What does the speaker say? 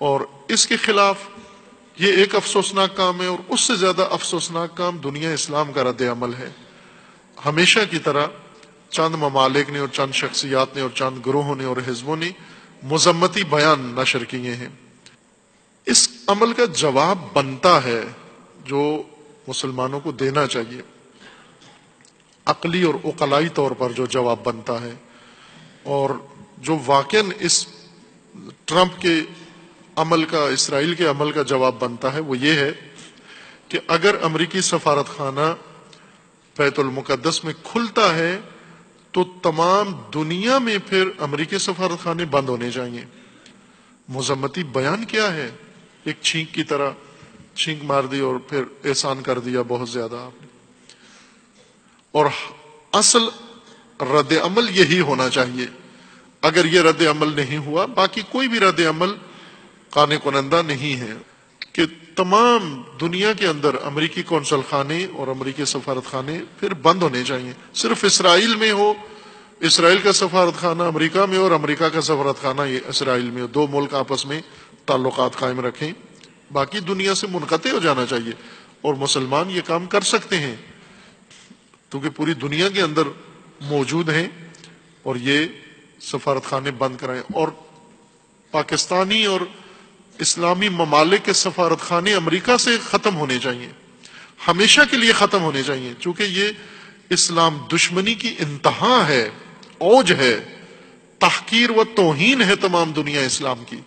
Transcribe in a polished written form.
اور اس کے خلاف یہ ایک افسوسناک کام ہے، اور اس سے زیادہ افسوسناک کام دنیا اسلام کا رد عمل ہے۔ ہمیشہ کی طرح چند ممالک نے اور چند شخصیات نے اور چند گروہوں نے اور حزبوں نے مذمتی بیان نشر کیے ہیں۔ اس عمل کا جواب بنتا ہے جو مسلمانوں کو دینا چاہیے، عقلی اور عقلائی طور پر جو جواب بنتا ہے، اور جو واقعاً اس ٹرمپ کے عمل کا، اسرائیل کے عمل کا جواب بنتا ہے، وہ یہ ہے کہ اگر امریکی سفارت خانہ بیت المقدس میں کھلتا ہے تو تمام دنیا میں پھر امریکی سفارت خانے بند ہونے چاہیے۔ مذمتی بیان کیا ہے؟ ایک چھینک کی طرح چھینک مار دی اور پھر احسان کر دیا بہت زیادہ آپ نے۔ اور اصل رد عمل یہی ہونا چاہیے۔ اگر یہ رد عمل نہیں ہوا، باقی کوئی بھی رد عمل قانع کنندہ نہیں ہے کہ تمام دنیا کے اندر امریکی قونصل خانے اور امریکی سفارت خانے پھر بند ہونے چاہیے۔ صرف اسرائیل میں ہو، اسرائیل کا سفارت خانہ امریکہ میں اور امریکہ کا سفارت خانہ یہ اسرائیل میں ہو، دو ملک آپس میں تعلقات قائم رکھیں، باقی دنیا سے منقطع ہو جانا چاہیے۔ اور مسلمان یہ کام کر سکتے ہیں کیونکہ پوری دنیا کے اندر موجود ہیں، اور یہ سفارت خانے بند کرائیں۔ اور پاکستانی اور اسلامی ممالک کے سفارت خانے امریکہ سے ختم ہونے چاہیے، ہمیشہ کے لیے ختم ہونے چاہیے، چونکہ یہ اسلام دشمنی کی انتہا ہے، اوج ہے، تحقیر و توہین ہے تمام دنیا اسلام کی۔